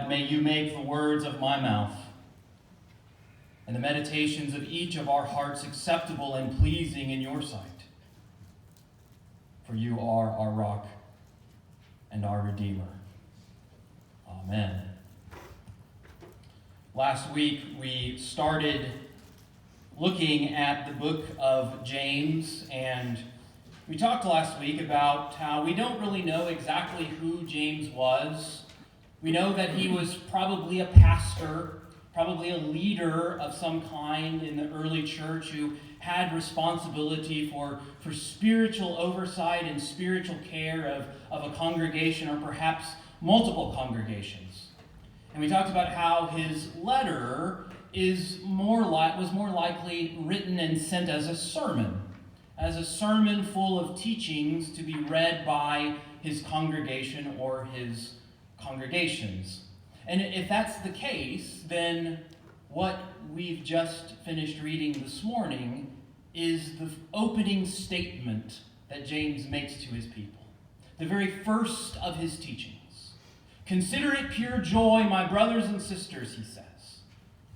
God, may you make the words of my mouth and the meditations of each of our hearts acceptable and pleasing in your sight. For you are our rock and our Redeemer. Amen. Last week we started looking at the book of James, and we talked last week about how we don't really know exactly who James was. We know that he was probably a pastor, probably a leader of some kind in the early church who had responsibility for spiritual oversight and spiritual care of a congregation or perhaps multiple congregations. And we talked about how his letter was more likely written and sent as a sermon full of teachings to be read by his congregation or his congregations. And if that's the case, then what we've just finished reading this morning is the opening statement that James makes to his people. The very first of his teachings. Consider it pure joy, my brothers and sisters, he says,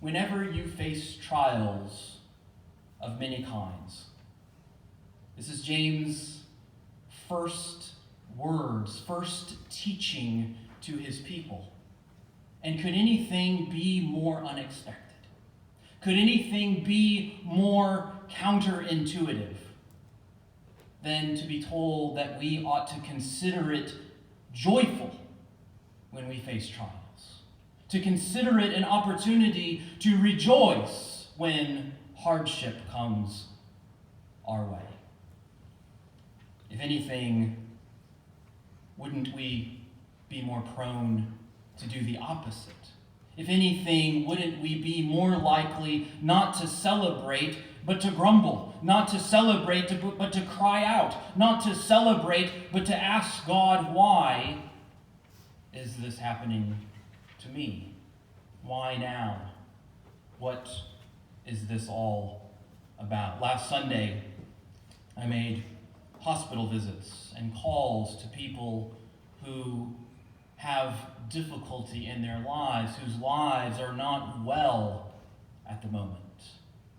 whenever you face trials of many kinds. This is James' first words, first teaching to his people. And could anything be more unexpected? Could anything be more counterintuitive than to be told that we ought to consider it joyful when we face trials? To consider it an opportunity to rejoice when hardship comes our way. If anything, wouldn't we be more prone to do the opposite? If anything, wouldn't we be more likely not to celebrate, but to grumble, not to celebrate, but to cry out, not to celebrate, but to ask God, why is this happening to me? Why now? What is this all about? Last Sunday, I made hospital visits and calls to people who have difficulty in their lives, whose lives are not well at the moment.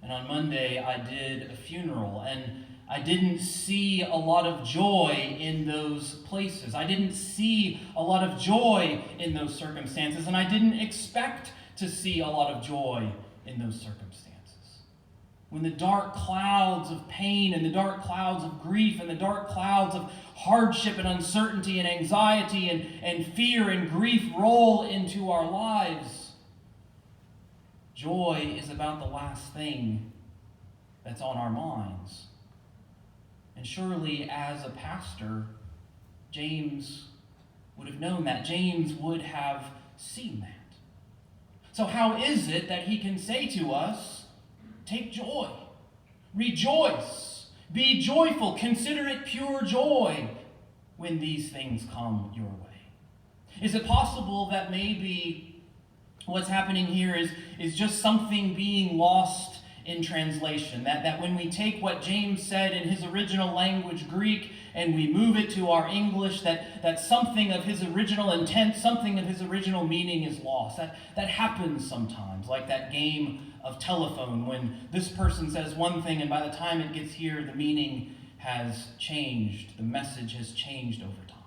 And on Monday, I did a funeral, and I didn't see a lot of joy in those places. I didn't see a lot of joy in those circumstances, and I didn't expect to see a lot of joy in those circumstances. When the dark clouds of pain and the dark clouds of grief and the dark clouds of hardship and uncertainty and anxiety and fear and grief roll into our lives, joy is about the last thing that's on our minds. And surely as a pastor, James would have known that. James would have seen that. So how is it that he can say to us, take joy, rejoice, be joyful, consider it pure joy when these things come your way? Is it possible that maybe what's happening here is just something being lost in translation? That when we take what James said in his original language, Greek, and we move it to our English, that something of his original intent, something of his original meaning is lost. That happens sometimes, like that game of telephone when this person says one thing and by the time it gets here, the meaning has changed. The message has changed over time.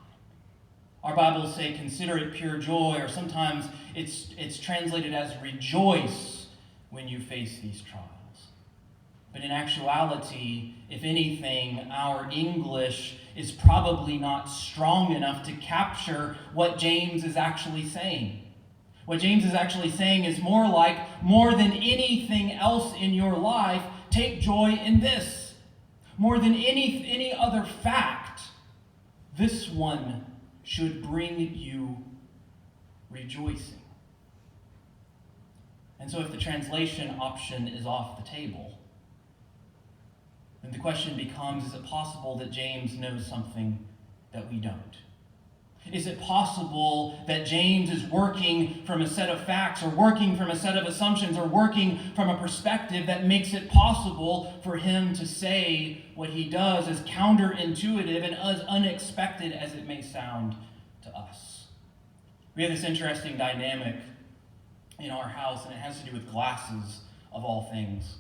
Our Bibles say, consider it pure joy, or sometimes it's translated as rejoice when you face these trials. But in actuality, if anything, our English is probably not strong enough to capture what James is actually saying. What James is actually saying is more like, more than anything else in your life, take joy in this. More than any other fact, this one should bring you rejoicing. And so if the translation option is off the table, then the question becomes, is it possible that James knows something that we don't? Is it possible that James is working from a set of facts or working from a set of assumptions or working from a perspective that makes it possible for him to say what he does, as counterintuitive and as unexpected as it may sound to us? We have this interesting dynamic in our house, and it has to do with glasses, of all things.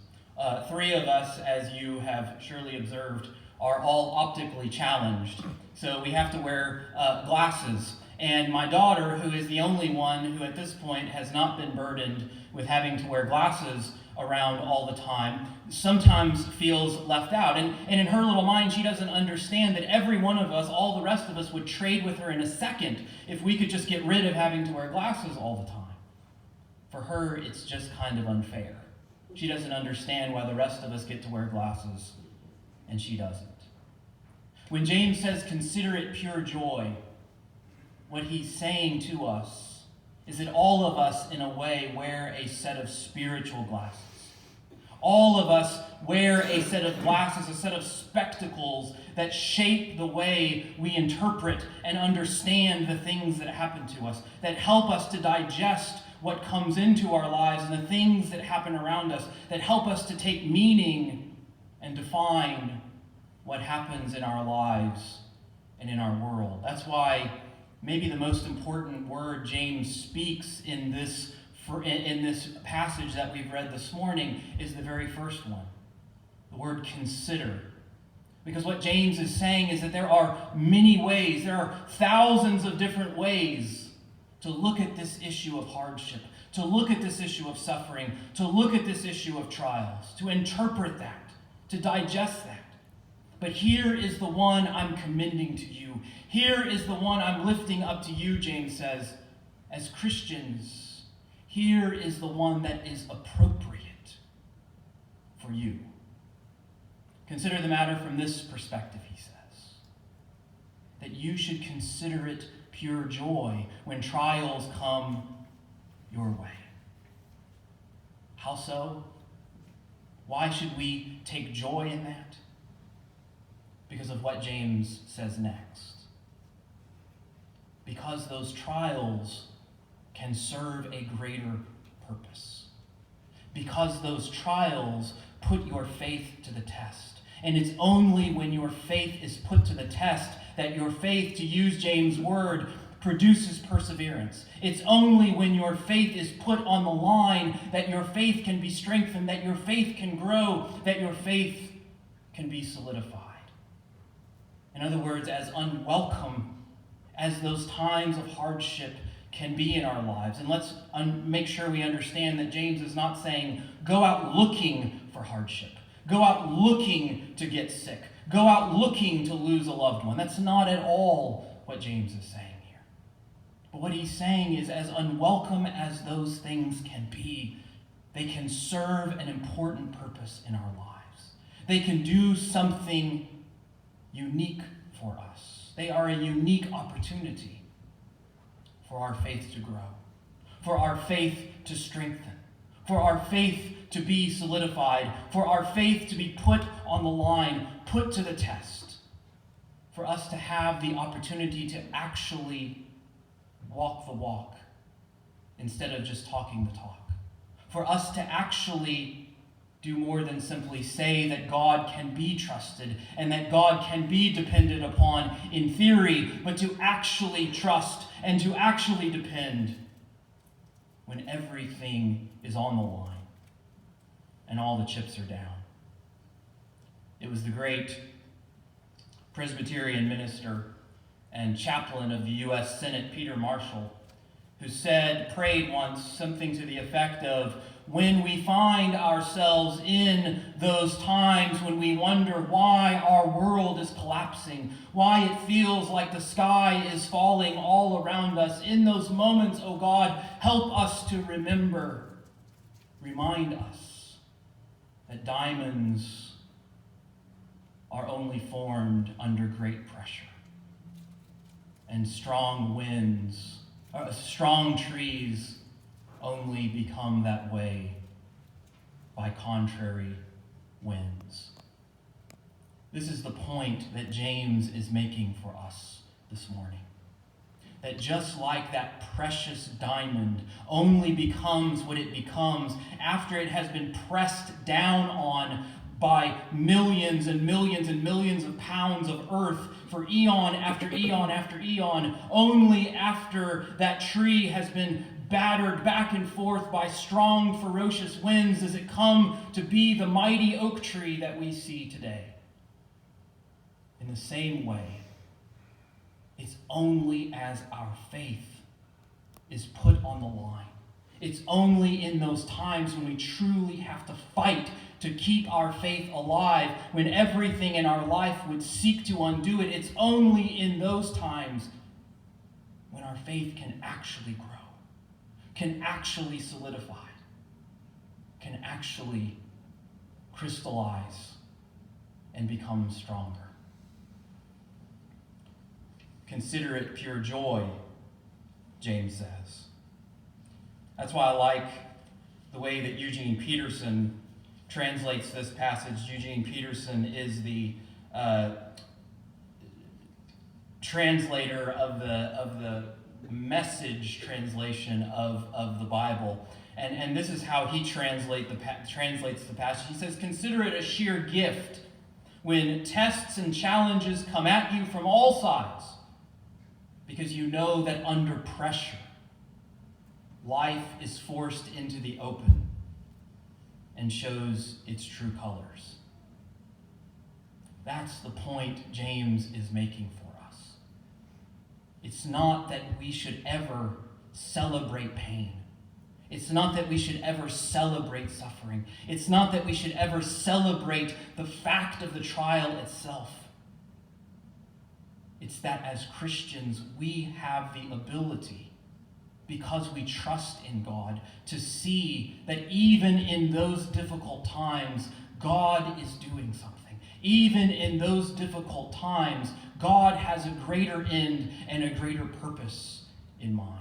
Three of us, as you have surely observed, are all optically challenged. So we have to wear glasses. And my daughter, who is the only one who at this point has not been burdened with having to wear glasses around all the time, sometimes feels left out. And in her little mind, she doesn't understand that every one of us, all the rest of us, would trade with her in a second if we could just get rid of having to wear glasses all the time. For her, it's just kind of unfair. She doesn't understand why the rest of us get to wear glasses, and she doesn't. When James says, consider it pure joy, what he's saying to us is that all of us, in a way, wear a set of spiritual glasses. All of us wear a set of glasses, a set of spectacles that shape the way we interpret and understand the things that happen to us, that help us to digest what comes into our lives and the things that happen around us, that help us to take meaning and define what happens in our lives and in our world. That's why maybe the most important word James speaks in this passage that we've read this morning is the very first one, the word consider. Because what James is saying is that there are many ways, there are thousands of different ways to look at this issue of hardship, to look at this issue of suffering, to look at this issue of trials, to interpret that, to digest that. But here is the one I'm commending to you. Here is the one I'm lifting up to you, James says. As Christians, here is the one that is appropriate for you. Consider the matter from this perspective, he says. That you should consider it pure joy when trials come your way. How so? Why should we take joy in that? Because of what James says next. Because those trials can serve a greater purpose. Because those trials put your faith to the test. And it's only when your faith is put to the test that your faith, to use James' word, produces perseverance. It's only when your faith is put on the line that your faith can be strengthened, that your faith can grow, that your faith can be solidified. In other words, as unwelcome as those times of hardship can be in our lives. And let's make sure we understand that James is not saying, go out looking for hardship. Go out looking to get sick. Go out looking to lose a loved one. That's not at all what James is saying here. But what he's saying is, as unwelcome as those things can be, they can serve an important purpose in our lives. They can do something unique for us. They are a unique opportunity for our faith to grow, for our faith to strengthen, for our faith to be solidified, for our faith to be put on the line, put to the test, for us to have the opportunity to actually walk the walk instead of just talking the talk, for us to actually do more than simply say that God can be trusted and that God can be depended upon in theory, but to actually trust and to actually depend when everything is on the line and all the chips are down. It was the great Presbyterian minister and chaplain of the U.S. Senate, Peter Marshall, who prayed once something to the effect of, when we find ourselves in those times when we wonder why our world is collapsing, why it feels like the sky is falling all around us, in those moments, oh God, help us to remember, remind us that diamonds are only formed under great pressure, and strong trees only become that way by contrary winds. This is the point that James is making for us this morning. That just like that precious diamond only becomes what it becomes after it has been pressed down on by millions and millions and millions of pounds of earth for eon after eon after eon, only after that tree has been battered back and forth by strong, ferocious winds does it come to be the mighty oak tree that we see today. In the same way, it's only as our faith is put on the line. It's only in those times when we truly have to fight to keep our faith alive, when everything in our life would seek to undo it. It's only in those times when our faith can actually grow, can actually solidify, can actually crystallize and become stronger. Consider it pure joy, James says. That's why I like the way that Eugene Peterson translates this passage. Eugene Peterson is the translator of the Message translation of the Bible. And this is how he translates the passage. He says, "Consider it a sheer gift when tests and challenges come at you from all sides, because you know that under pressure, life is forced into the open and shows its true colors." That's the point James is making for us. It's not that we should ever celebrate pain. It's not that we should ever celebrate suffering. It's not that we should ever celebrate the fact of the trial itself. It's that as Christians, we have the ability, because we trust in God, to see that even in those difficult times, God is doing something. Even in those difficult times, God has a greater end and a greater purpose in mind.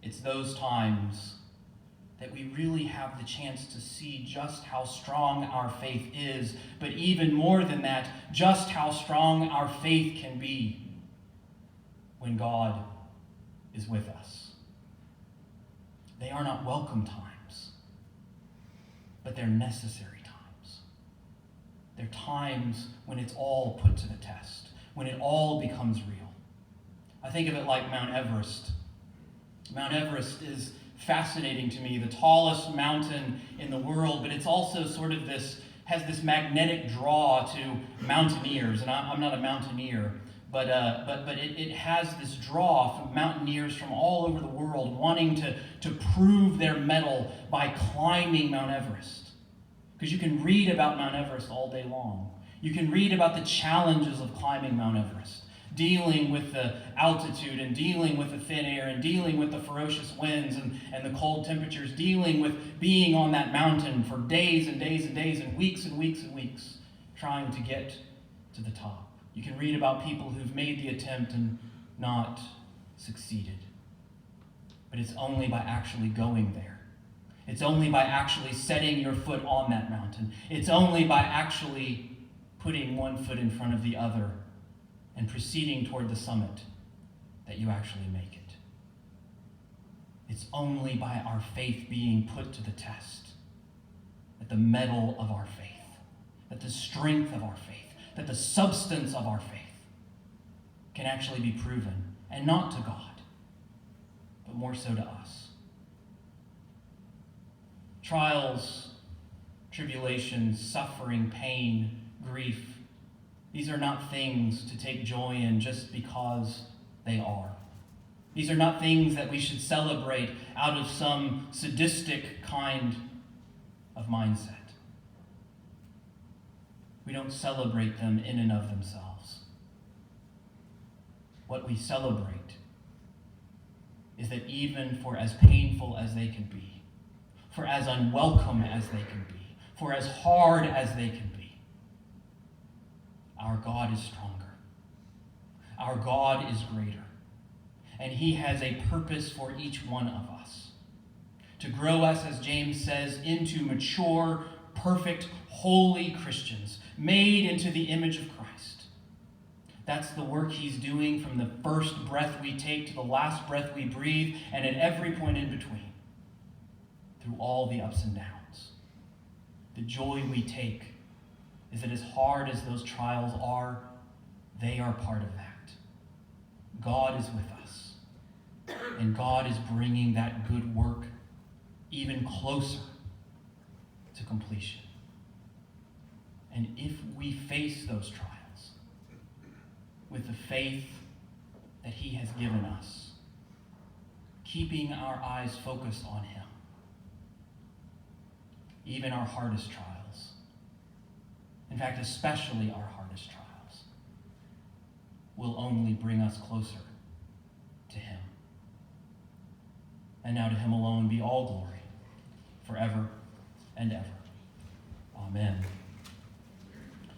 It's those times that we really have the chance to see just how strong our faith is, but even more than that, just how strong our faith can be when God is with us. They are not welcome times, but they're necessary times. They're times when it's all put to the test, when it all becomes real. I think of it like Mount Everest. Mount Everest is fascinating to me, the tallest mountain in the world, but it's also sort of has this magnetic draw to mountaineers, and I'm not a mountaineer, but it has this draw from mountaineers from all over the world wanting to prove their mettle by climbing Mount Everest. Because you can read about Mount Everest all day long. You can read about the challenges of climbing Mount Everest, dealing with the altitude and dealing with the thin air and dealing with the ferocious winds and the cold temperatures, dealing with being on that mountain for days and days and days and weeks and weeks and weeks, trying to get to the top. You can read about people who've made the attempt and not succeeded. But it's only by actually going there. It's only by actually setting your foot on that mountain. It's only by actually putting one foot in front of the other and proceeding toward the summit that you actually make it. It's only by our faith being put to the test that the mettle of our faith, that the strength of our faith, that the substance of our faith can actually be proven, and not to God, but more so to us. Trials, tribulations, suffering, pain, grief, these are not things to take joy in just because they are. These are not things that we should celebrate out of some sadistic kind of mindset. We don't celebrate them in and of themselves. What we celebrate is that even for as painful as they can be, for as unwelcome as they can be, for as hard as they can be, our God is stronger. Our God is greater. And he has a purpose for each one of us. To grow us, as James says, into mature, perfect, holy Christians, made into the image of Christ. That's the work he's doing from the first breath we take to the last breath we breathe, and at every point in between, through all the ups and downs. the joy we take is that as hard as those trials are, they are part of that. God is with us, and God is bringing that good work even closer to completion. And if we face those trials with the faith that he has given us, keeping our eyes focused on him, even our hardest trials, in fact, especially our hardest trials, will only bring us closer to him. And now to him alone be all glory, forever and ever. Amen.